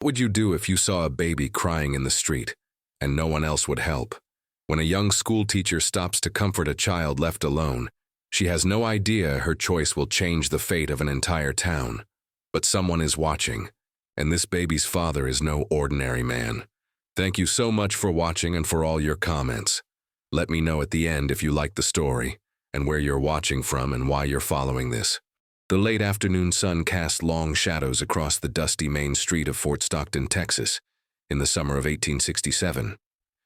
What would you do if you saw a baby crying in the street and no one else would help? When a young schoolteacher stops to comfort a child left alone, she has no idea her choice will change the fate of an entire town. But someone is watching, and this baby's father is no ordinary man. Thank you so much for watching and for all your comments. Let me know at the end if you liked the story, and where you're watching from and why you're following this. The late afternoon sun cast long shadows across the dusty main street of Fort Stockton, Texas, in the summer of 1867.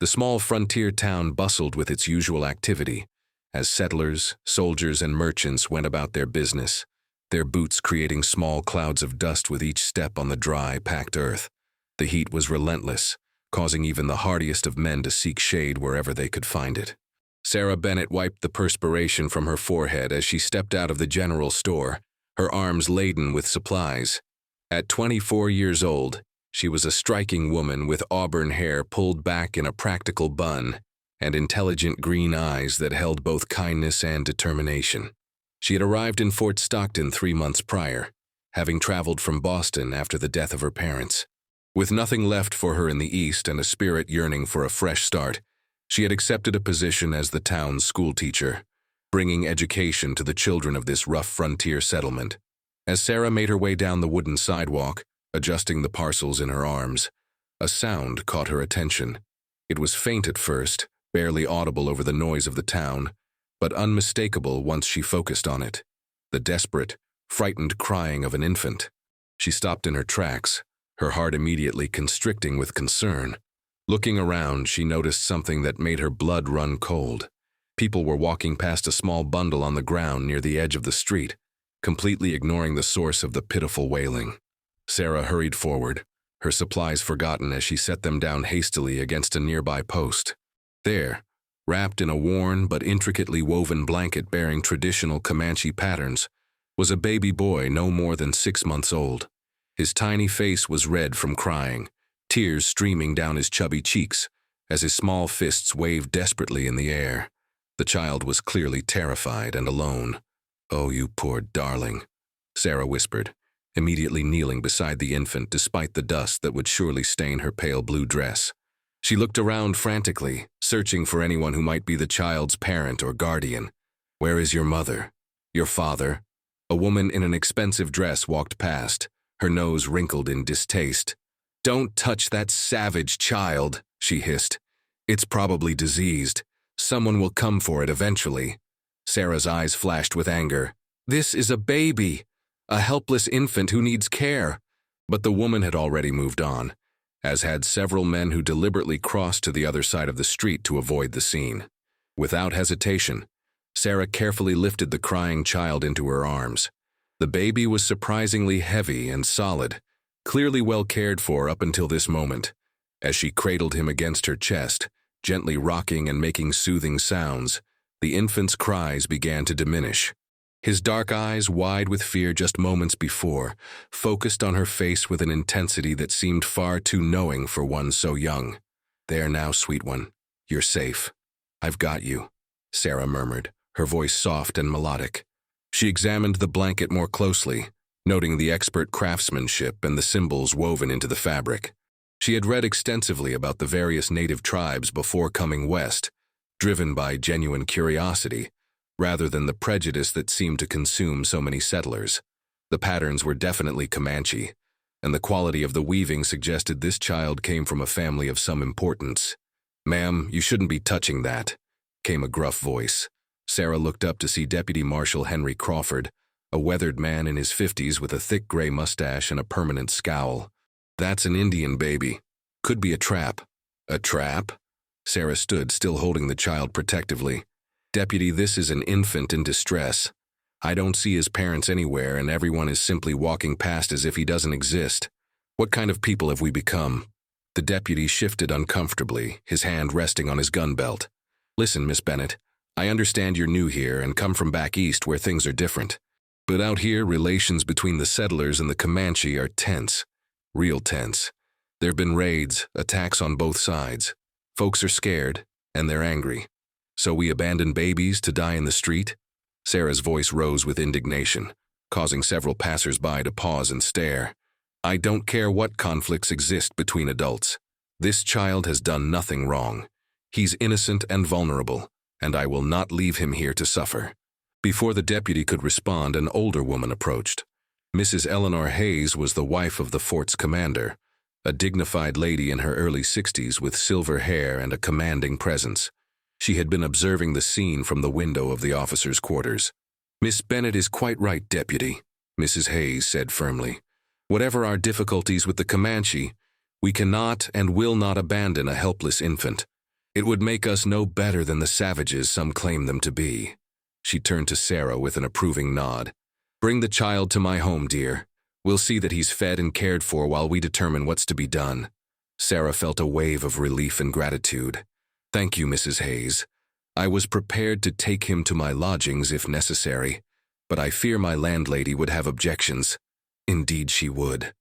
The small frontier town bustled with its usual activity, as settlers, soldiers, and merchants went about their business, their boots creating small clouds of dust with each step on the dry, packed earth. The heat was relentless, causing even the hardiest of men to seek shade wherever they could find it. Sarah Bennett wiped the perspiration from her forehead as she stepped out of the general store, her arms laden with supplies. At 24 years old, she was a striking woman with auburn hair pulled back in a practical bun and intelligent green eyes that held both kindness and determination. She had arrived in Fort Stockton 3 months prior, having traveled from Boston after the death of her parents. With nothing left for her in the East and a spirit yearning for a fresh start, she had accepted a position as the town's schoolteacher, bringing education to the children of this rough frontier settlement. As Sarah made her way down the wooden sidewalk, adjusting the parcels in her arms, a sound caught her attention. It was faint at first, barely audible over the noise of the town, but unmistakable once she focused on it. The desperate, frightened crying of an infant. She stopped in her tracks, her heart immediately constricting with concern. Looking around, she noticed something that made her blood run cold. People were walking past a small bundle on the ground near the edge of the street, completely ignoring the source of the pitiful wailing. Sarah hurried forward, her supplies forgotten as she set them down hastily against a nearby post. There, wrapped in a worn but intricately woven blanket bearing traditional Comanche patterns, was a baby boy no more than 6 months old. His tiny face was red from crying, tears streaming down his chubby cheeks as his small fists waved desperately in the air. The child was clearly terrified and alone. "Oh, you poor darling," Sarah whispered, immediately kneeling beside the infant despite the dust that would surely stain her pale blue dress. She looked around frantically, searching for anyone who might be the child's parent or guardian. "Where is your mother? Your father?" A woman in an expensive dress walked past, her nose wrinkled in distaste. "Don't touch that savage child," she hissed. "It's probably diseased. Someone will come for it eventually." Sarah's eyes flashed with anger. "This is a baby, a helpless infant who needs care." But the woman had already moved on, as had several men who deliberately crossed to the other side of the street to avoid the scene. Without hesitation, Sarah carefully lifted the crying child into her arms. The baby was surprisingly heavy and solid, clearly well cared for up until this moment. As she cradled him against her chest, gently rocking and making soothing sounds, the infant's cries began to diminish. His dark eyes, wide with fear just moments before, focused on her face with an intensity that seemed far too knowing for one so young. "There now, sweet one. You're safe. I've got you," Sarah murmured, her voice soft and melodic. She examined the blanket more closely, noting the expert craftsmanship and the symbols woven into the fabric. She had read extensively about the various native tribes before coming west, driven by genuine curiosity, rather than the prejudice that seemed to consume so many settlers. The patterns were definitely Comanche, and the quality of the weaving suggested this child came from a family of some importance. "Ma'am, you shouldn't be touching that," came a gruff voice. Sarah looked up to see Deputy Marshal Henry Crawford, a weathered man in his 50s with a thick gray mustache and a permanent scowl. "That's an Indian baby. Could be a trap." "A trap?" Sarah stood, still holding the child protectively. "Deputy, this is an infant in distress. I don't see his parents anywhere, and everyone is simply walking past as if he doesn't exist. What kind of people have we become?" The deputy shifted uncomfortably, his hand resting on his gun belt. "Listen, Miss Bennett, I understand you're new here and come from back east where things are different. But out here, relations between the settlers and the Comanche are tense. Real tense. There have been raids, attacks on both sides. Folks are scared, and they're angry. So we abandon babies to die in the street?" Sarah's voice rose with indignation, causing several passers-by to pause and stare. I don't care what conflicts exist between adults. This child has done nothing wrong. He's innocent and vulnerable, and I will not leave him here to suffer." Before the deputy could respond, an older woman approached. Mrs. Eleanor Hayes was the wife of the fort's commander, a dignified lady in her early 60s with silver hair and a commanding presence. She had been observing the scene from the window of the officers' quarters. "Miss Bennet is quite right, Deputy," Mrs. Hayes said firmly. "Whatever our difficulties with the Comanche, we cannot and will not abandon a helpless infant. It would make us no better than the savages some claim them to be." She turned to Sarah with an approving nod. "Bring the child to my home, dear. We'll see that he's fed and cared for while we determine what's to be done." Sarah felt a wave of relief and gratitude. "Thank you, Mrs. Hayes. I was prepared to take him to my lodgings if necessary, but I fear my landlady would have objections." "Indeed she would,"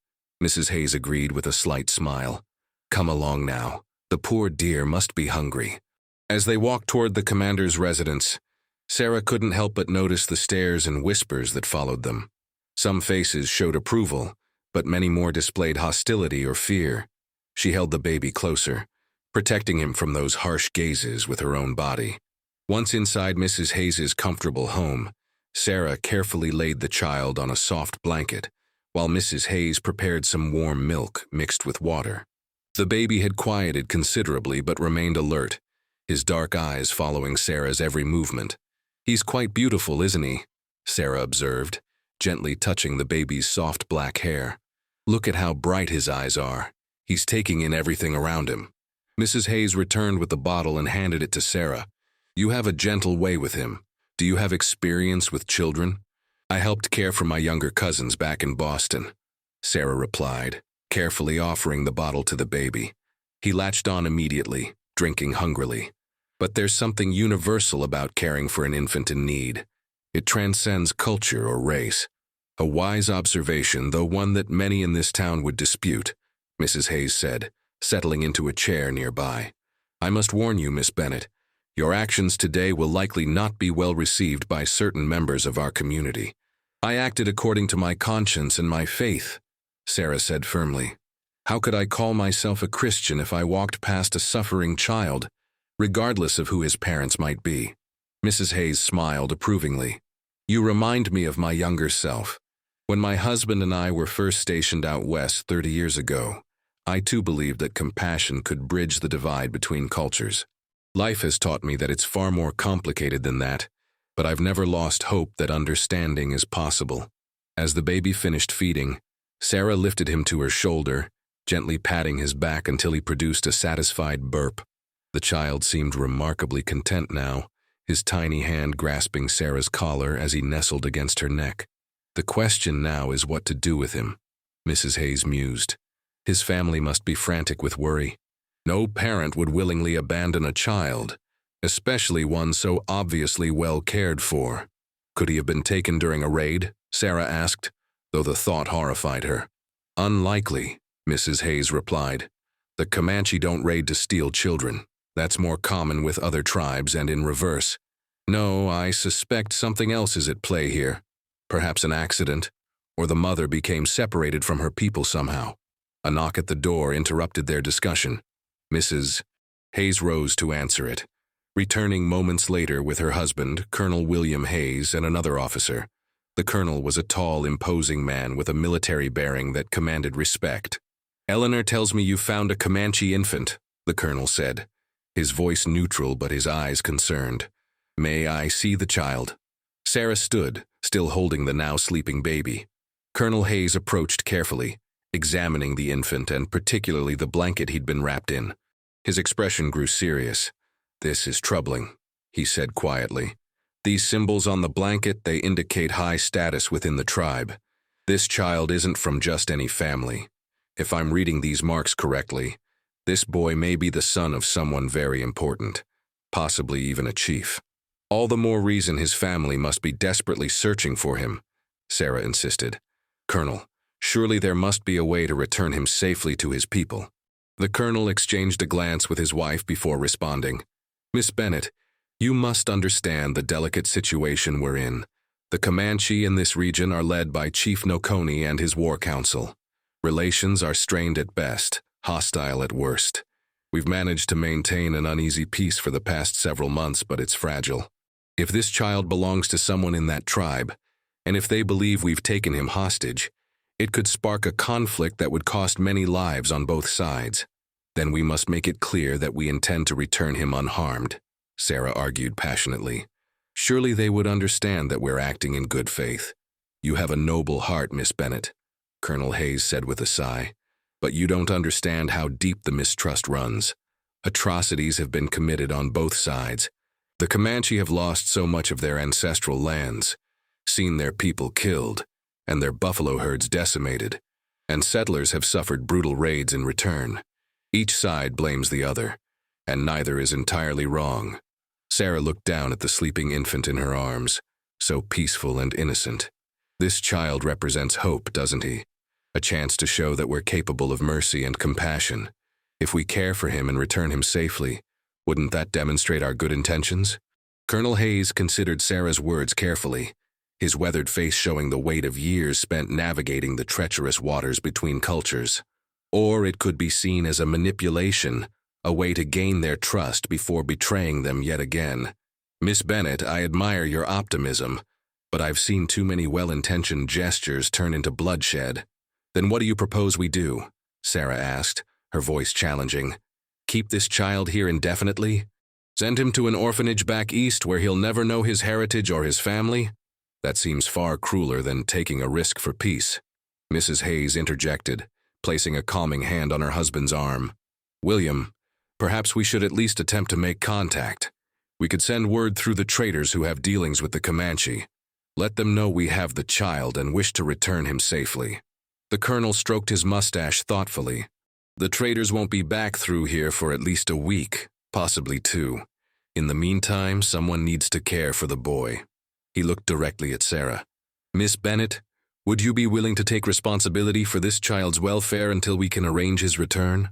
Mrs. Hayes agreed with a slight smile. "Come along now. The poor dear must be hungry." As they walked toward the commander's residence, Sarah couldn't help but notice the stares and whispers that followed them. Some faces showed approval, but many more displayed hostility or fear. She held the baby closer, protecting him from those harsh gazes with her own body. Once inside Mrs. Hayes's comfortable home, Sarah carefully laid the child on a soft blanket, while Mrs. Hayes prepared some warm milk mixed with water. The baby had quieted considerably but remained alert, his dark eyes following Sarah's every movement. "He's quite beautiful, isn't he?" Sarah observed, gently touching the baby's soft black hair. "Look at how bright his eyes are. He's taking in everything around him." Mrs. Hayes returned with the bottle and handed it to Sarah. "You have a gentle way with him. Do you have experience with children?" "I helped care for my younger cousins back in Boston," Sarah replied, carefully offering the bottle to the baby. He latched on immediately, drinking hungrily. But there's something universal about caring for an infant in need. It transcends culture or race. A wise observation, though one that many in this town would dispute, Mrs. Hayes said, settling into a chair nearby. "I must warn you, Miss Bennet, your actions today will likely not be well received by certain members of our community." "I acted according to my conscience and my faith," Sarah said firmly. "How could I call myself a Christian if I walked past a suffering child, regardless of who his parents might be?" Mrs. Hayes smiled approvingly. "You remind me of my younger self. When my husband and I were first stationed out west 30 years ago, I too believed that compassion could bridge the divide between cultures. Life has taught me that it's far more complicated than that, but I've never lost hope that understanding is possible." As the baby finished feeding, Sarah lifted him to her shoulder, gently patting his back until he produced a satisfied burp. The child seemed remarkably content now, his tiny hand grasping Sarah's collar as he nestled against her neck. "The question now is what to do with him," Mrs. Hayes mused. "His family must be frantic with worry. No parent would willingly abandon a child, especially one so obviously well cared for." "Could he have been taken during a raid?" Sarah asked, though the thought horrified her. "Unlikely," Mrs. Hayes replied. "The Comanche don't raid to steal children. That's more common with other tribes and in reverse. No, I suspect something else is at play here. Perhaps an accident, or the mother became separated from her people somehow." A knock at the door interrupted their discussion. Mrs. Hayes rose to answer it, returning moments later with her husband, Colonel William Hayes, and another officer. The colonel was a tall, imposing man with a military bearing that commanded respect. "Eleanor tells me you found a Comanche infant," the colonel said, his voice neutral but his eyes concerned. "May I see the child?" Sarah stood, still holding the now sleeping baby. Colonel Hayes approached carefully, examining the infant and particularly the blanket he'd been wrapped in. His expression grew serious. "This is troubling," he said quietly. "These symbols on the blanket, they indicate high status within the tribe. This child isn't from just any family. If I'm reading these marks correctly, this boy may be the son of someone very important, possibly even a chief. All the more reason his family must be desperately searching for him," Sarah insisted. "Colonel, surely there must be a way to return him safely to his people." The colonel exchanged a glance with his wife before responding. "Miss Bennet, you must understand the delicate situation we're in. The Comanche in this region are led by Chief Noconi and his war council. Relations are strained at best, hostile at worst. We've managed to maintain an uneasy peace for the past several months, but it's fragile. If this child belongs to someone in that tribe, and if they believe we've taken him hostage, it could spark a conflict that would cost many lives on both sides. Then we must make it clear that we intend to return him unharmed, Sarah argued passionately. Surely they would understand that we're acting in good faith. You have a noble heart, Miss Bennett, Colonel Hayes said with a sigh. But you don't understand how deep the mistrust runs. Atrocities have been committed on both sides. The Comanche have lost so much of their ancestral lands, seen their people killed, and their buffalo herds decimated, and settlers have suffered brutal raids in return. Each side blames the other, and neither is entirely wrong. Sarah looked down at the sleeping infant in her arms, so peaceful and innocent. This child represents hope, doesn't he? A chance to show that we're capable of mercy and compassion. If we care for him and return him safely, wouldn't that demonstrate our good intentions? Colonel Hayes considered Sarah's words carefully, his weathered face showing the weight of years spent navigating the treacherous waters between cultures. Or it could be seen as a manipulation, a way to gain their trust before betraying them yet again. Miss Bennett, I admire your optimism, but I've seen too many well-intentioned gestures turn into bloodshed. Then what do you propose we do? Sarah asked, her voice challenging. Keep this child here indefinitely? Send him to an orphanage back east where he'll never know his heritage or his family? That seems far crueler than taking a risk for peace. Mrs. Hayes interjected, placing a calming hand on her husband's arm. William, perhaps we should at least attempt to make contact. We could send word through the traders who have dealings with the Comanche. Let them know we have the child and wish to return him safely. The colonel stroked his mustache thoughtfully. The traders won't be back through here for at least a week, possibly 2. In the meantime, someone needs to care for the boy. He looked directly at Sarah. Miss Bennett, would you be willing to take responsibility for this child's welfare until we can arrange his return?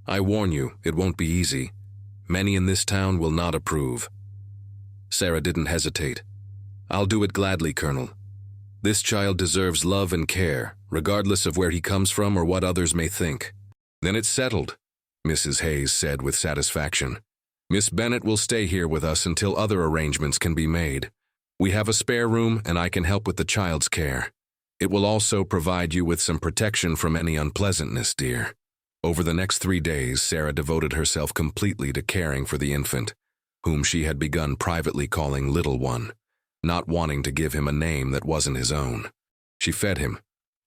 I warn you, it won't be easy. Many in this town will not approve. Sarah didn't hesitate. I'll do it gladly, Colonel. This child deserves love and care, regardless of where he comes from or what others may think. Then it's settled, Mrs. Hayes said with satisfaction. Miss Bennett will stay here with us until other arrangements can be made. We have a spare room and I can help with the child's care. It will also provide you with some protection from any unpleasantness, dear. Over the next 3 days, Sarah devoted herself completely to caring for the infant, whom she had begun privately calling Little One, not wanting to give him a name that wasn't his own. She fed him,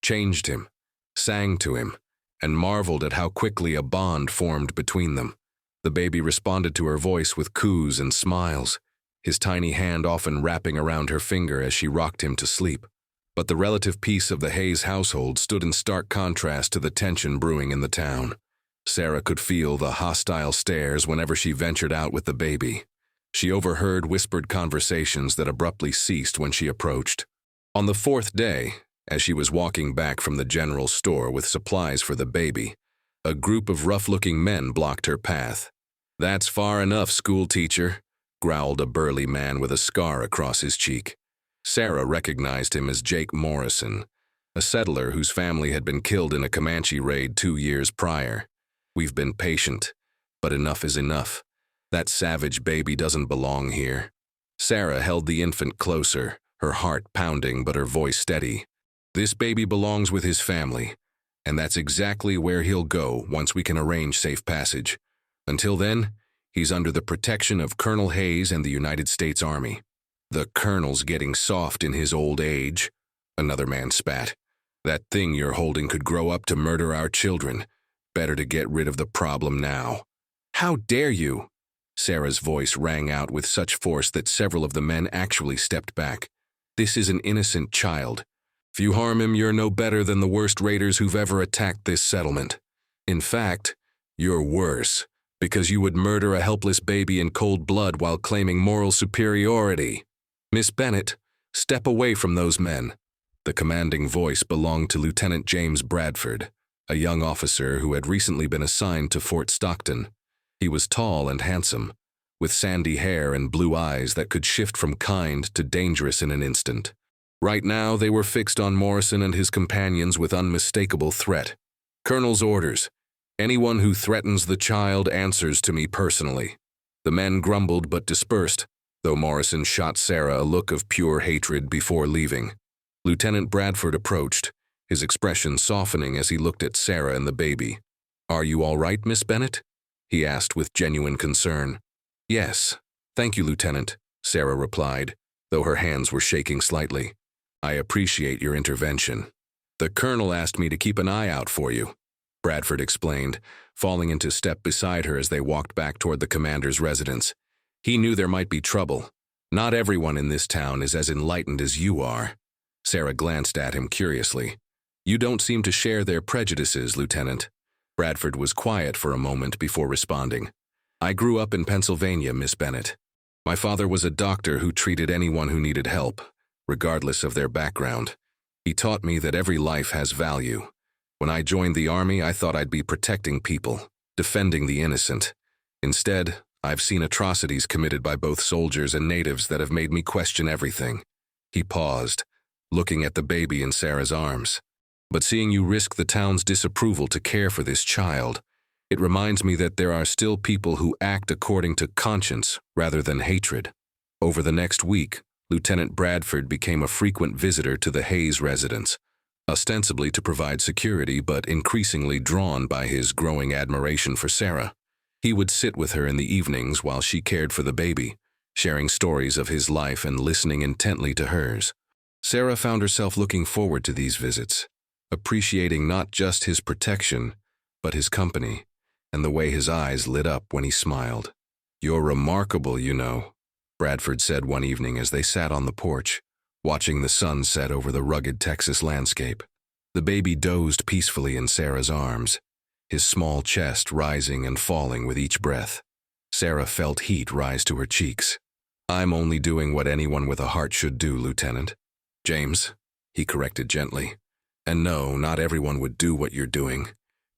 changed him, sang to him, and marveled at how quickly a bond formed between them. The baby responded to her voice with coos and smiles, his tiny hand often wrapping around her finger as she rocked him to sleep. But the relative peace of the Hayes household stood in stark contrast to the tension brewing in the town. Sarah could feel the hostile stares whenever she ventured out with the baby. She overheard whispered conversations that abruptly ceased when she approached. On the 4th day, as she was walking back from the general store with supplies for the baby, a group of rough-looking men blocked her path. That's far enough, schoolteacher, growled a burly man with a scar across his cheek. Sarah recognized him as Jake Morrison, a settler whose family had been killed in a Comanche raid 2 years prior. We've been patient, but enough is enough. That savage baby doesn't belong here. Sarah held the infant closer, her heart pounding but her voice steady. This baby belongs with his family, and that's exactly where he'll go once we can arrange safe passage. Until then, he's under the protection of Colonel Hayes and the United States Army. The colonel's getting soft in his old age, another man spat. That thing you're holding could grow up to murder our children. Better to get rid of the problem now. How dare you? Sarah's voice rang out with such force that several of the men actually stepped back. This is an innocent child. If you harm him, you're no better than the worst raiders who've ever attacked this settlement. In fact, you're worse, because you would murder a helpless baby in cold blood while claiming moral superiority. Miss Bennett, step away from those men. The commanding voice belonged to Lieutenant James Bradford, a young officer who had recently been assigned to Fort Stockton. He was tall and handsome, with sandy hair and blue eyes that could shift from kind to dangerous in an instant. Right now, they were fixed on Morrison and his companions with unmistakable threat. Colonel's orders. Anyone who threatens the child answers to me personally. The men grumbled but dispersed, though Morrison shot Sarah a look of pure hatred before leaving. Lieutenant Bradford approached, his expression softening as he looked at Sarah and the baby. "Are you all right, Miss Bennett?" he asked with genuine concern. "Yes, thank you, Lieutenant," Sarah replied, though her hands were shaking slightly. "I appreciate your intervention." "The colonel asked me to keep an eye out for you," Bradford explained, falling into step beside her as they walked back toward the commander's residence. He knew there might be trouble. Not everyone in this town is as enlightened as you are. Sarah glanced at him curiously. "You don't seem to share their prejudices, Lieutenant." Bradford was quiet for a moment before responding. "I grew up in Pennsylvania, Miss Bennett. My father was a doctor who treated anyone who needed help, regardless of their background. He taught me that every life has value. When I joined the Army, I thought I'd be protecting people, defending the innocent. Instead, I've seen atrocities committed by both soldiers and natives that have made me question everything." He paused, looking at the baby in Sarah's arms. "But seeing you risk the town's disapproval to care for this child, it reminds me that there are still people who act according to conscience rather than hatred." Over the next week, Lieutenant Bradford became a frequent visitor to the Hayes residence, ostensibly to provide security but increasingly drawn by his growing admiration for Sarah. He would sit with her in the evenings while she cared for the baby, sharing stories of his life and listening intently to hers. Sarah found herself looking forward to these visits, appreciating not just his protection, but his company, and the way his eyes lit up when he smiled. "You're remarkable, you know," Bradford said one evening as they sat on the porch, watching the sun set over the rugged Texas landscape. The baby dozed peacefully in Sarah's arms, his small chest rising and falling with each breath. Sarah felt heat rise to her cheeks. "I'm only doing what anyone with a heart should do, Lieutenant. James," he corrected gently. "And no, not everyone would do what you're doing.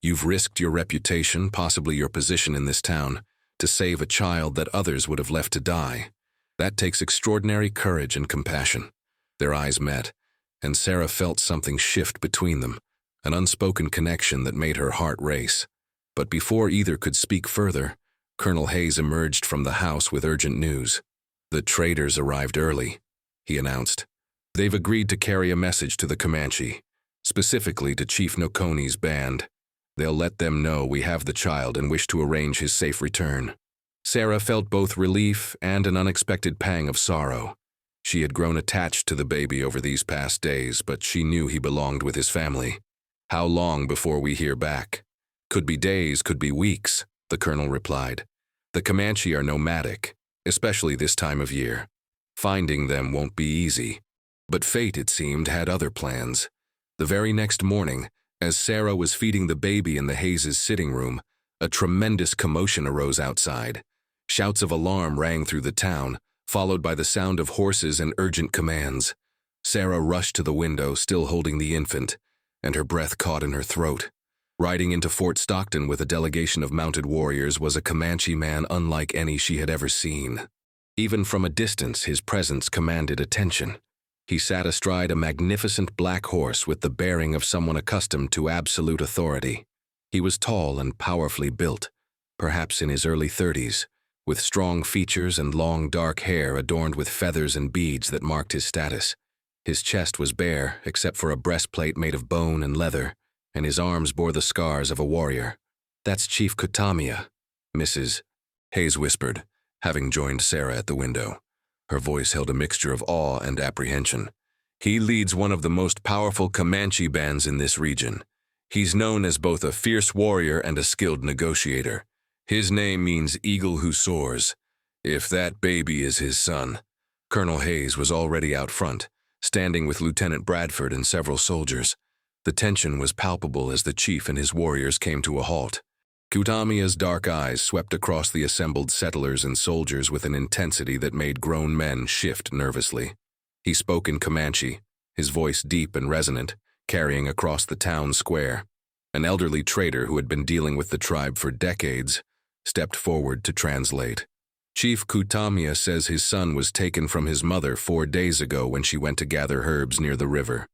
You've risked your reputation, possibly your position in this town, to save a child that others would have left to die. That takes extraordinary courage and compassion." Their eyes met, and Sarah felt something shift between them, an unspoken connection that made her heart race. But before either could speak further, Colonel Hayes emerged from the house with urgent news. "The traders arrived early," he announced. "They've agreed to carry a message to the Comanche, specifically to Chief Noconi's band. They'll let them know we have the child and wish to arrange his safe return." Sarah felt both relief and an unexpected pang of sorrow. She had grown attached to the baby over these past days, but she knew he belonged with his family. "How long before we hear back?" "Could be days, could be weeks," the colonel replied. "The Comanche are nomadic, especially this time of year. Finding them won't be easy." But fate, it seemed, had other plans. The very next morning, as Sarah was feeding the baby in the Hayes' sitting room, a tremendous commotion arose outside. Shouts of alarm rang through the town, followed by the sound of horses and urgent commands. Sarah rushed to the window, still holding the infant, and her breath caught in her throat. Riding into Fort Stockton with a delegation of mounted warriors was a Comanche man unlike any she had ever seen. Even from a distance, his presence commanded attention. He sat astride a magnificent black horse with the bearing of someone accustomed to absolute authority. He was tall and powerfully built, perhaps in his early 30s, with strong features and long dark hair adorned with feathers and beads that marked his status. His chest was bare, except for a breastplate made of bone and leather, and his arms bore the scars of a warrior. "That's Chief Kutamia, Mrs. Hayes whispered, having joined Sarah at the window. Her voice held a mixture of awe and apprehension. "He leads one of the most powerful Comanche bands in this region. He's known as both a fierce warrior and a skilled negotiator. His name means eagle who soars. If that baby is his son." Colonel Hayes was already out front, standing with Lieutenant Bradford and several soldiers. The tension was palpable as the chief and his warriors came to a halt. Kutamia's dark eyes swept across the assembled settlers and soldiers with an intensity that made grown men shift nervously. He spoke in Comanche, his voice deep and resonant, carrying across the town square. An elderly trader who had been dealing with the tribe for decades stepped forward to translate. "Chief Kutamia says his son was taken from his mother 4 days ago when she went to gather herbs near the river.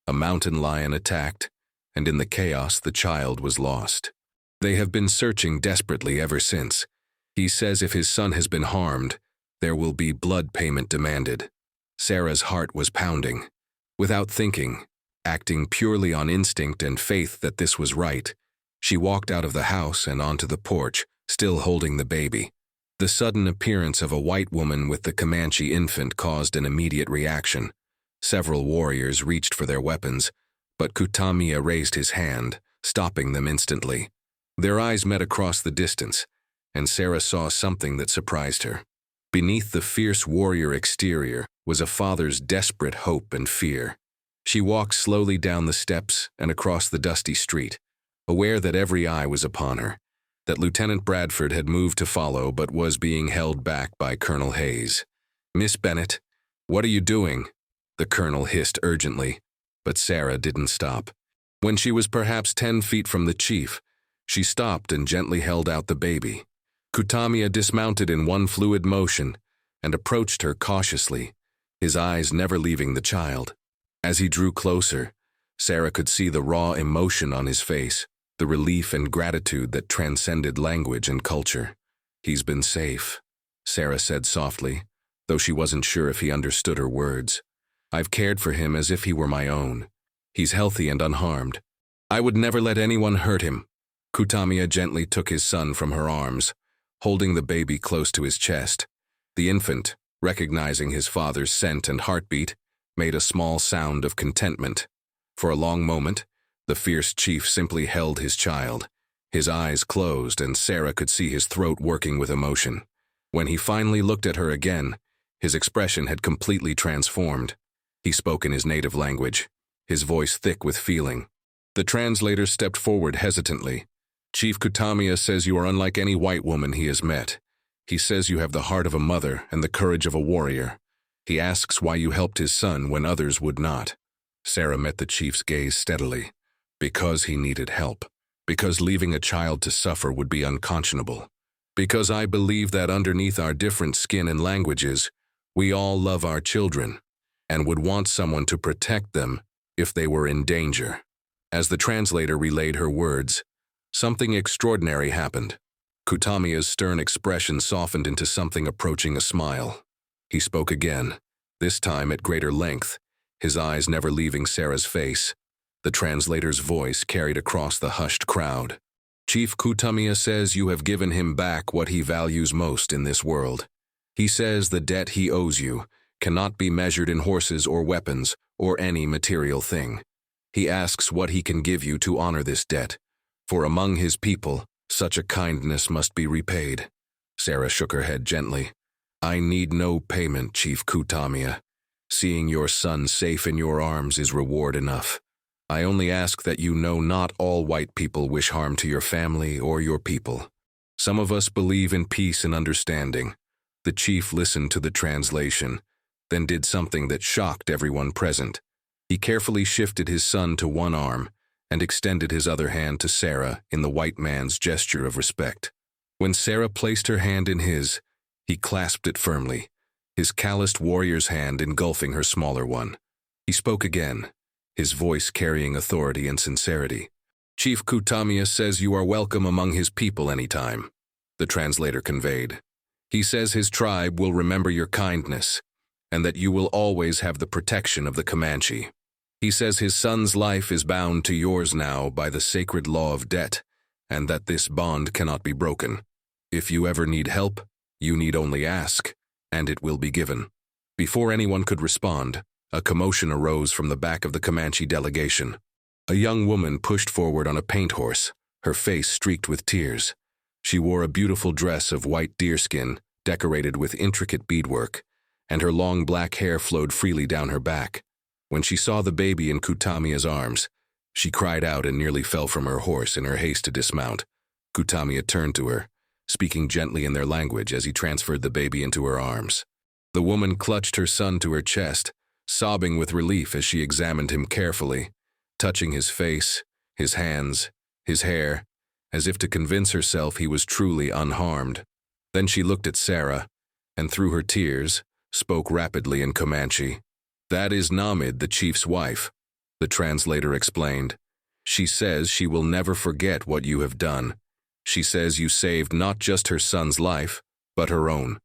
A mountain lion attacked, and in the chaos the child was lost. They have been searching desperately ever since. He says if his son has been harmed, there will be blood payment demanded. Sarah's heart was pounding. Without thinking, acting purely on instinct and faith that this was right, she walked out of the house and onto the porch, still holding the baby. The sudden appearance of a white woman with the Comanche infant caused an immediate reaction. Several warriors reached for their weapons, but Kutamia raised his hand, stopping them instantly. Their eyes met across the distance, and Sarah saw something that surprised her. Beneath the fierce warrior exterior was a father's desperate hope and fear. She walked slowly down the steps and across the dusty street, aware that every eye was upon her, that Lieutenant Bradford had moved to follow but was being held back by Colonel Hayes. "Miss Bennett, what are you doing?" the colonel hissed urgently, but Sarah didn't stop. When she was perhaps 10 feet from the chief, she stopped and gently held out the baby. Kutamia dismounted in one fluid motion and approached her cautiously, his eyes never leaving the child. As he drew closer, Sarah could see the raw emotion on his face, the relief and gratitude that transcended language and culture. "He's been safe," Sarah said softly, though she wasn't sure if he understood her words. "I've cared for him as if he were my own. He's healthy and unharmed. I would never let anyone hurt him." Kutamia gently took his son from her arms, holding the baby close to his chest. The infant, recognizing his father's scent and heartbeat, made a small sound of contentment. For a long moment, the fierce chief simply held his child. His eyes closed, and Sarah could see his throat working with emotion. When he finally looked at her again, his expression had completely transformed. He spoke in his native language, his voice thick with feeling. The translator stepped forward hesitantly. "Chief Kutamia says you are unlike any white woman he has met. He says you have the heart of a mother and the courage of a warrior. He asks why you helped his son when others would not." Sarah met the chief's gaze steadily. "Because he needed help. Because leaving a child to suffer would be unconscionable. Because I believe that underneath our different skin and languages, we all love our children and would want someone to protect them if they were in danger." As the translator relayed her words, something extraordinary happened. Kutamia's stern expression softened into something approaching a smile. He spoke again, this time at greater length, his eyes never leaving Sarah's face. The translator's voice carried across the hushed crowd. "Chief Kutamia says you have given him back what he values most in this world. He says the debt he owes you cannot be measured in horses or weapons or any material thing. He asks what he can give you to honor this debt, for among his people, such a kindness must be repaid." Sarah shook her head gently. "I need no payment, Chief Kutamia. Seeing your son safe in your arms is reward enough. I only ask that you know not all white people wish harm to your family or your people. Some of us believe in peace and understanding." The chief listened to the translation, then did something that shocked everyone present. He carefully shifted his son to one arm and extended his other hand to Sarah in the white man's gesture of respect. When Sarah placed her hand in his, he clasped it firmly, his calloused warrior's hand engulfing her smaller one. He spoke again, his voice carrying authority and sincerity. "Chief Kutamia says you are welcome among his people anytime," the translator conveyed. "He says his tribe will remember your kindness, and that you will always have the protection of the Comanche. He says his son's life is bound to yours now by the sacred law of debt, and that this bond cannot be broken. If you ever need help, you need only ask, and it will be given." Before anyone could respond, a commotion arose from the back of the Comanche delegation. A young woman pushed forward on a paint horse, her face streaked with tears. She wore a beautiful dress of white deerskin, decorated with intricate beadwork, and her long black hair flowed freely down her back. When she saw the baby in Kutamia's arms, she cried out and nearly fell from her horse in her haste to dismount. Kutamia turned to her, speaking gently in their language as he transferred the baby into her arms. The woman clutched her son to her chest, sobbing with relief as she examined him carefully, touching his face, his hands, his hair, as if to convince herself he was truly unharmed. Then she looked at Sarah, and through her tears, spoke rapidly in Comanche. "That is Namid, the chief's wife," the translator explained. She says she will never forget what you have done. She says you saved not just her son's life, but her own,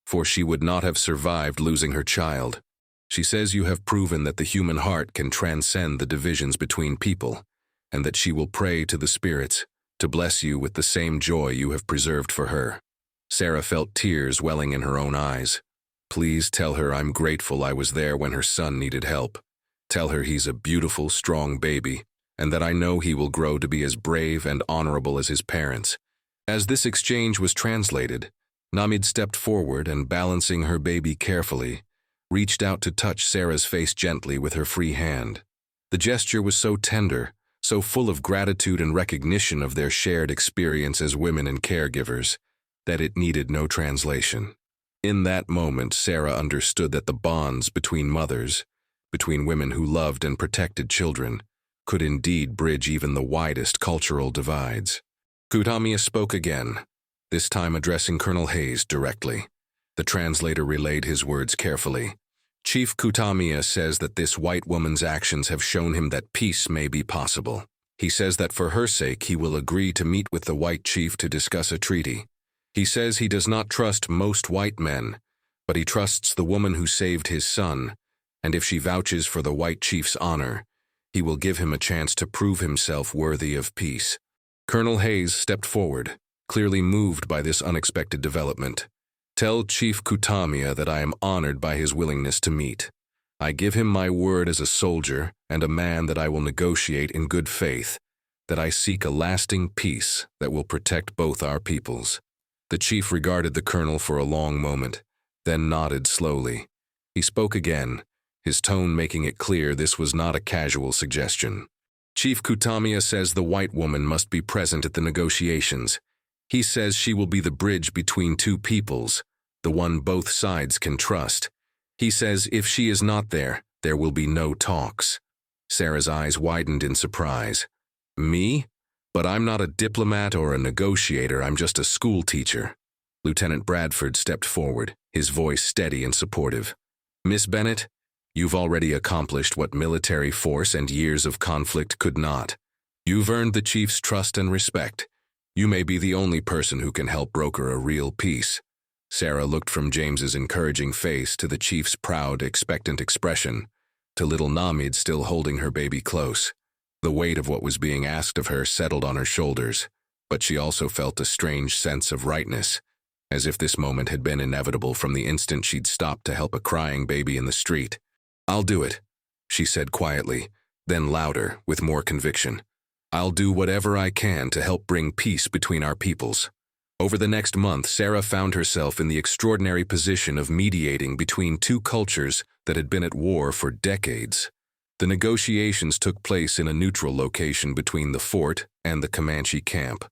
for she would not have survived losing her child. She says you have proven that the human heart can transcend the divisions between people, and that she will pray to the spirits to bless you with the same joy you have preserved for her. Sarah felt tears welling in her own eyes. Please tell her I'm grateful I was there when her son needed help. Tell her he's a beautiful, strong baby, and that I know he will grow to be as brave and honorable as his parents. As this exchange was translated, Namid stepped forward and, balancing her baby carefully, reached out to touch Sarah's face gently with her free hand. The gesture was so tender, so full of gratitude and recognition of their shared experience as women and caregivers, that it needed no translation. In that moment, Sarah understood that the bonds between mothers, between women who loved and protected children, could indeed bridge even the widest cultural divides. Kutamia spoke again, this time addressing Colonel Hayes directly. The translator relayed his words carefully. Chief Kutamia says that this white woman's actions have shown him that peace may be possible. He says that for her sake he will agree to meet with the white chief to discuss a treaty. He says he does not trust most white men, but he trusts the woman who saved his son, and if she vouches for the white chief's honor, he will give him a chance to prove himself worthy of peace. Colonel Hayes stepped forward, clearly moved by this unexpected development. Tell Chief Kutamia that I am honored by his willingness to meet. I give him my word as a soldier and a man that I will negotiate in good faith, that I seek a lasting peace that will protect both our peoples. The chief regarded the colonel for a long moment, then nodded slowly. He spoke again, his tone making it clear this was not a casual suggestion. Chief Kutamia says the white woman must be present at the negotiations. He says she will be the bridge between two peoples, the one both sides can trust. He says if she is not there, there will be no talks. Sarah's eyes widened in surprise. Me? But I'm not a diplomat or a negotiator, I'm just a school teacher. Lieutenant Bradford stepped forward, his voice steady and supportive. Miss Bennett, you've already accomplished what military force and years of conflict could not. You've earned the chief's trust and respect. You may be the only person who can help broker a real peace. Sarah looked from James's encouraging face to the chief's proud, expectant expression, to little Namid still holding her baby close. The weight of what was being asked of her settled on her shoulders, but she also felt a strange sense of rightness, as if this moment had been inevitable from the instant she'd stopped to help a crying baby in the street. I'll do it, she said quietly, then louder, with more conviction. I'll do whatever I can to help bring peace between our peoples. Over the next month, Sarah found herself in the extraordinary position of mediating between two cultures that had been at war for decades. The negotiations took place in a neutral location between the fort and the Comanche camp,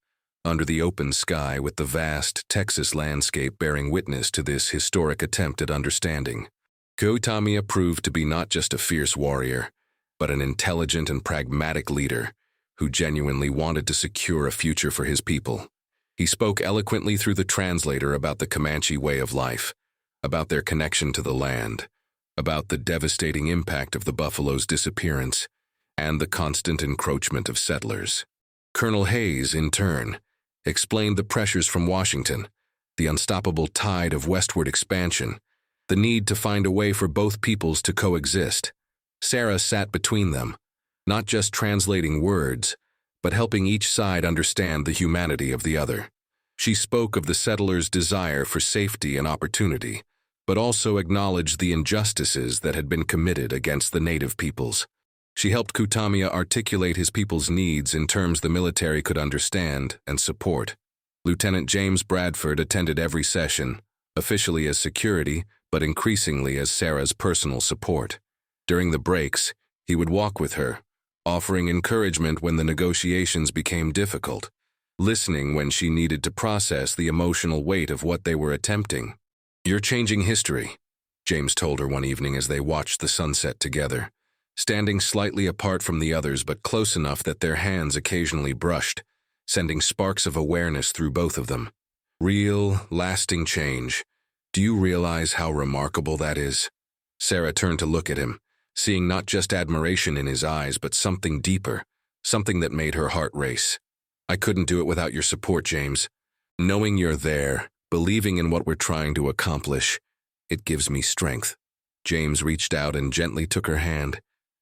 under the open sky with the vast Texas landscape bearing witness to this historic attempt at understanding. Kutamia proved to be not just a fierce warrior, but an intelligent and pragmatic leader who genuinely wanted to secure a future for his people. He spoke eloquently through the translator about the Comanche way of life, about their connection to the land, about the devastating impact of the buffalo's disappearance, and the constant encroachment of settlers. Colonel Hayes, in turn, explained the pressures from Washington, the unstoppable tide of westward expansion, the need to find a way for both peoples to coexist. Sarah sat between them, not just translating words, but helping each side understand the humanity of the other. She spoke of the settlers' desire for safety and opportunity, but also acknowledged the injustices that had been committed against the native peoples. She helped Kutamia articulate his people's needs in terms the military could understand and support. Lieutenant James Bradford attended every session, officially as security, but increasingly as Sarah's personal support. During the breaks, he would walk with her, offering encouragement when the negotiations became difficult, listening when she needed to process the emotional weight of what they were attempting. You're changing history, James told her one evening as they watched the sunset together, standing slightly apart from the others but close enough that their hands occasionally brushed, sending sparks of awareness through both of them. Real, lasting change. Do you realize how remarkable that is? Sarah turned to look at him, seeing not just admiration in his eyes but something deeper, something that made her heart race. I couldn't do it without your support, James. Knowing you're there, believing in what we're trying to accomplish, it gives me strength. James reached out and gently took her hand,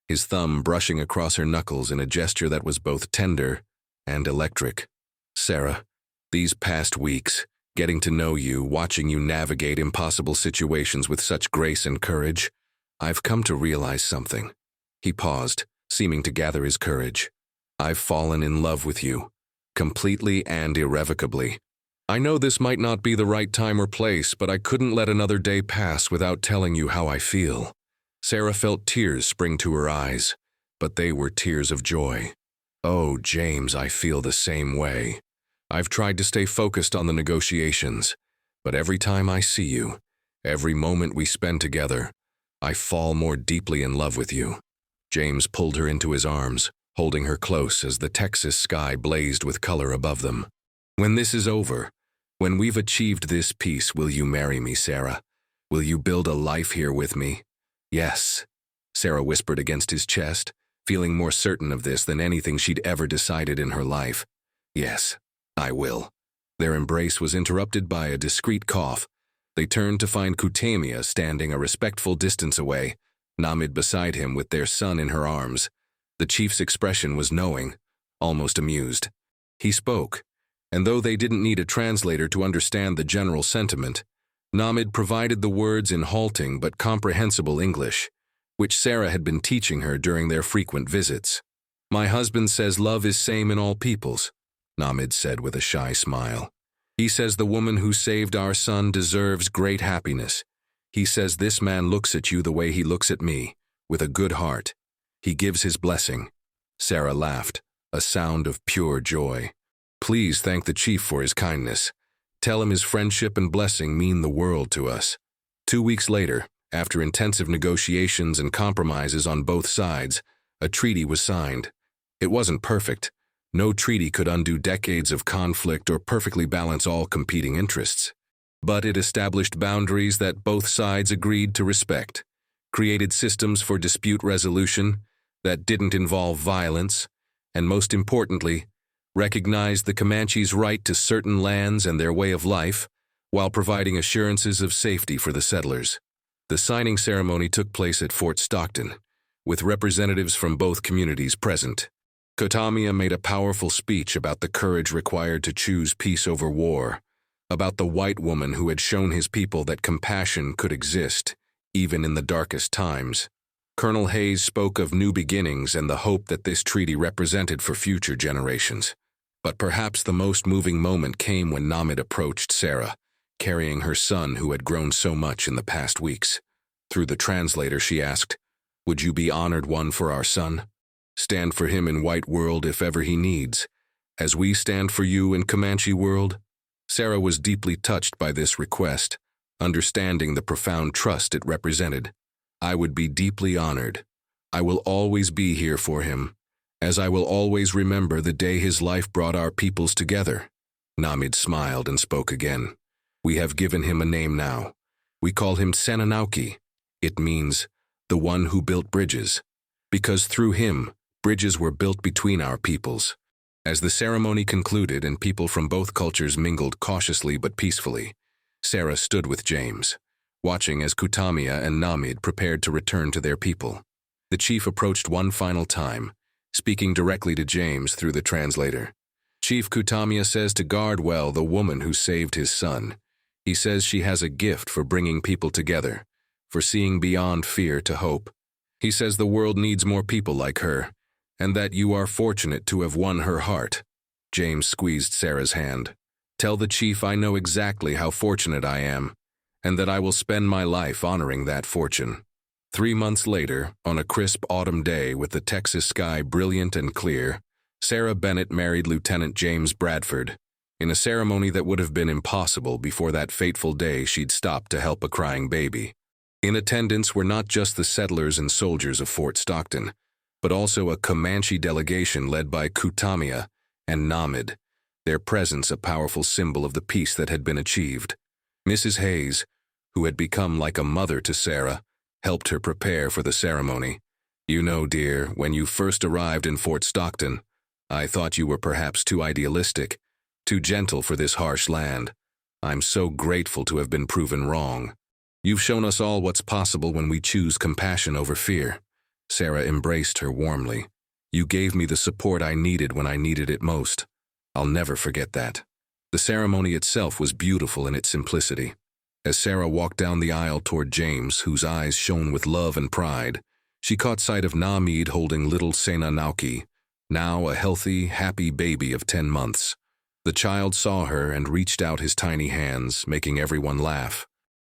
his thumb brushing across her knuckles in a gesture that was both tender and electric. Sarah, these past weeks, getting to know you, watching you navigate impossible situations with such grace and courage, I've come to realize something. He paused, seeming to gather his courage. I've fallen in love with you, completely and irrevocably. I know this might not be the right time or place, but I couldn't let another day pass without telling you how I feel. Sarah felt tears spring to her eyes, but they were tears of joy. Oh, James, I feel the same way. I've tried to stay focused on the negotiations, but every time I see you, every moment we spend together, I fall more deeply in love with you. James pulled her into his arms, holding her close as the Texas sky blazed with color above them. When this is over, when we've achieved this peace, will you marry me, Sarah? Will you build a life here with me? Yes, Sarah whispered against his chest, feeling more certain of this than anything she'd ever decided in her life. Yes, I will. Their embrace was interrupted by a discreet cough. They turned to find Kutamia standing a respectful distance away, Namid beside him with their son in her arms. The chief's expression was knowing, almost amused. He spoke, and though they didn't need a translator to understand the general sentiment, Namid provided the words in halting but comprehensible English, which Sarah had been teaching her during their frequent visits. My husband says love is same in all peoples, Namid said with a shy smile. He says the woman who saved our son deserves great happiness. He says this man looks at you the way he looks at me, with a good heart. He gives his blessing. Sarah laughed, a sound of pure joy. Please thank the chief for his kindness. Tell him his friendship and blessing mean the world to us. 2 weeks later, after intensive negotiations and compromises on both sides, a treaty was signed. It wasn't perfect. No treaty could undo decades of conflict or perfectly balance all competing interests. But it established boundaries that both sides agreed to respect, created systems for dispute resolution that didn't involve violence, and most importantly, recognized the Comanche's right to certain lands and their way of life, while providing assurances of safety for the settlers. The signing ceremony took place at Fort Stockton, with representatives from both communities present. Kutamia made a powerful speech about the courage required to choose peace over war, about the white woman who had shown his people that compassion could exist, even in the darkest times. Colonel Hayes spoke of new beginnings and the hope that this treaty represented for future generations. But perhaps the most moving moment came when Namid approached Sarah, carrying her son who had grown so much in the past weeks. Through the translator, she asked, "Would you be honored one for our son? Stand for him in white world if ever he needs, as we stand for you in Comanche world?" Sarah was deeply touched by this request, understanding the profound trust it represented. "I would be deeply honored. I will always be here for him, as I will always remember the day his life brought our peoples together." Namid smiled and spoke again. "We have given him a name now. We call him Senanauki. It means, the one who built bridges, because through him, bridges were built between our peoples." As the ceremony concluded and people from both cultures mingled cautiously but peacefully, Sarah stood with James, watching as Kutamia and Namid prepared to return to their people. The chief approached one final time, speaking directly to James through the translator. "Chief Kutamia says to guard well the woman who saved his son. He says she has a gift for bringing people together, for seeing beyond fear to hope. He says the world needs more people like her, and that you are fortunate to have won her heart." James squeezed Sarah's hand. "Tell the chief I know exactly how fortunate I am, and that I will spend my life honoring that fortune." 3 months later, on a crisp autumn day with the Texas sky brilliant and clear, Sarah Bennett married Lieutenant James Bradford, in a ceremony that would have been impossible before that fateful day she'd stopped to help a crying baby. In attendance were not just the settlers and soldiers of Fort Stockton, but also a Comanche delegation led by Kutamia and Namid, their presence a powerful symbol of the peace that had been achieved. Mrs. Hayes, who had become like a mother to Sarah, helped her prepare for the ceremony. "You know, dear, when you first arrived in Fort Stockton, I thought you were perhaps too idealistic, too gentle for this harsh land. I'm so grateful to have been proven wrong. You've shown us all what's possible when we choose compassion over fear." Sarah embraced her warmly. "You gave me the support I needed when I needed it most. I'll never forget that." The ceremony itself was beautiful in its simplicity. As Sarah walked down the aisle toward James, whose eyes shone with love and pride, she caught sight of Namid holding little Senanauki, now a healthy, happy baby of 10 months. The child saw her and reached out his tiny hands, making everyone laugh.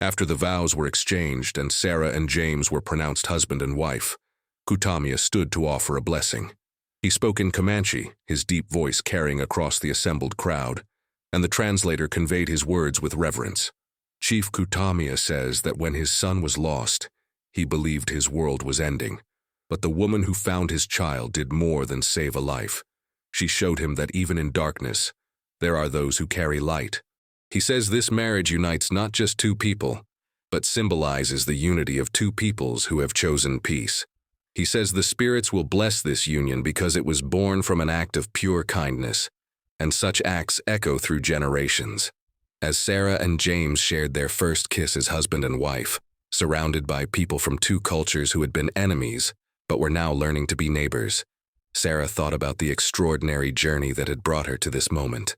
After the vows were exchanged and Sarah and James were pronounced husband and wife, Kutamia stood to offer a blessing. He spoke in Comanche, his deep voice carrying across the assembled crowd, and the translator conveyed his words with reverence. Chief Kutamia says that when his son was lost, he believed his world was ending. But the woman who found his child did more than save a life. She showed him that even in darkness, there are those who carry light. He says this marriage unites not just two people, but symbolizes the unity of two peoples who have chosen peace. He says the spirits will bless this union because it was born from an act of pure kindness, and such acts echo through generations. As Sarah and James shared their first kiss as husband and wife, surrounded by people from two cultures who had been enemies, but were now learning to be neighbors, Sarah thought about the extraordinary journey that had brought her to this moment.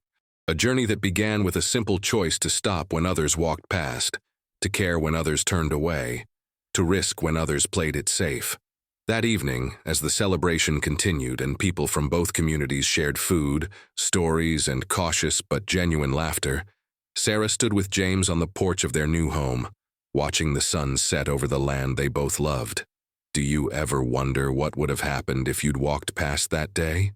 A journey that began with a simple choice to stop when others walked past, to care when others turned away, to risk when others played it safe. That evening, as the celebration continued and people from both communities shared food, stories, and cautious but genuine laughter, Sarah stood with James on the porch of their new home, watching the sun set over the land they both loved. "Do you ever wonder what would have happened if you'd walked past that day?"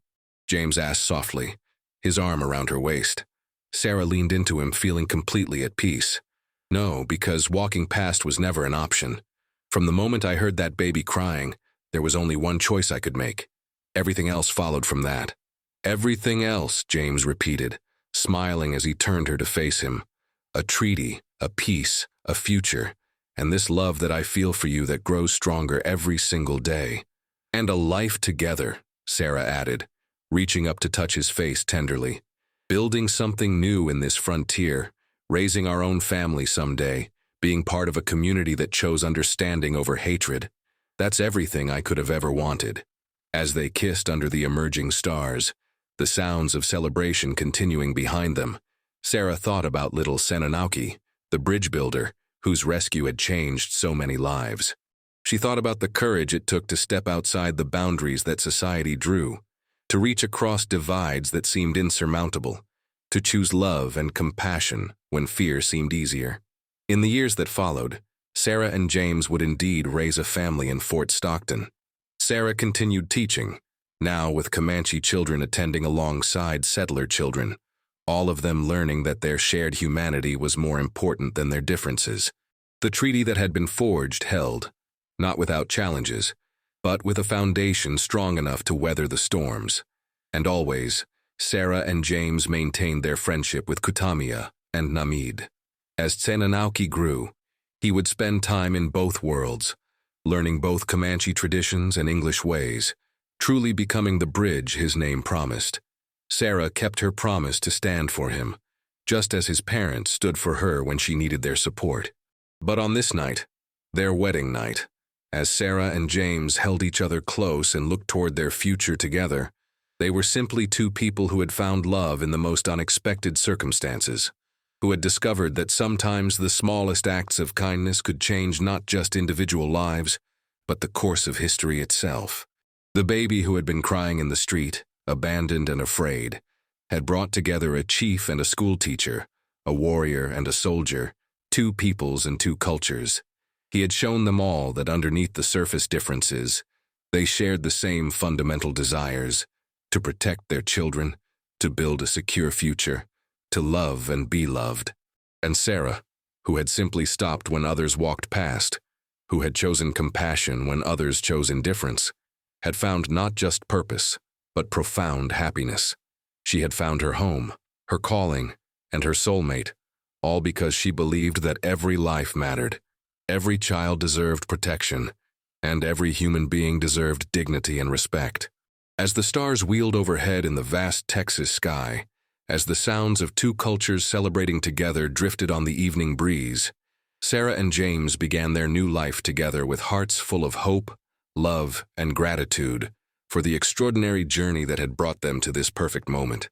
James asked softly, his arm around her waist. Sarah leaned into him, feeling completely at peace. "No, because walking past was never an option. From the moment I heard that baby crying, there was only one choice I could make. Everything else followed from that." "Everything else," James repeated, smiling as he turned her to face him. "A treaty, a peace, a future, and this love that I feel for you that grows stronger every single day. And a life together," Sarah added, reaching up to touch his face tenderly. "Building something new in this frontier, raising our own family someday, being part of a community that chose understanding over hatred. That's everything I could have ever wanted." As they kissed under the emerging stars, the sounds of celebration continuing behind them, Sarah thought about little Senanauki, the bridge builder, whose rescue had changed so many lives. She thought about the courage it took to step outside the boundaries that society drew, to reach across divides that seemed insurmountable, to choose love and compassion when fear seemed easier. In the years that followed, Sarah and James would indeed raise a family in Fort Stockton. Sarah continued teaching, now with Comanche children attending alongside settler children, all of them learning that their shared humanity was more important than their differences. The treaty that had been forged held, not without challenges, but with a foundation strong enough to weather the storms. And always, Sarah and James maintained their friendship with Kutamia and Namid. As Senanauki grew, he would spend time in both worlds, learning both Comanche traditions and English ways, truly becoming the bridge his name promised. Sarah kept her promise to stand for him, just as his parents stood for her when she needed their support. But on this night, their wedding night, as Sarah and James held each other close and looked toward their future together, they were simply two people who had found love in the most unexpected circumstances, who had discovered that sometimes the smallest acts of kindness could change not just individual lives, but the course of history itself. The baby who had been crying in the street, abandoned and afraid, had brought together a chief and a schoolteacher, a warrior and a soldier, two peoples and two cultures. He had shown them all that underneath the surface differences, they shared the same fundamental desires: to protect their children, to build a secure future, to love and be loved. And Sarah, who had simply stopped when others walked past, who had chosen compassion when others chose indifference, had found not just purpose, but profound happiness. She had found her home, her calling, and her soulmate, all because she believed that every life mattered, every child deserved protection, and every human being deserved dignity and respect. As the stars wheeled overhead in the vast Texas sky, as the sounds of two cultures celebrating together drifted on the evening breeze, Sarah and James began their new life together with hearts full of hope, love, and gratitude for the extraordinary journey that had brought them to this perfect moment.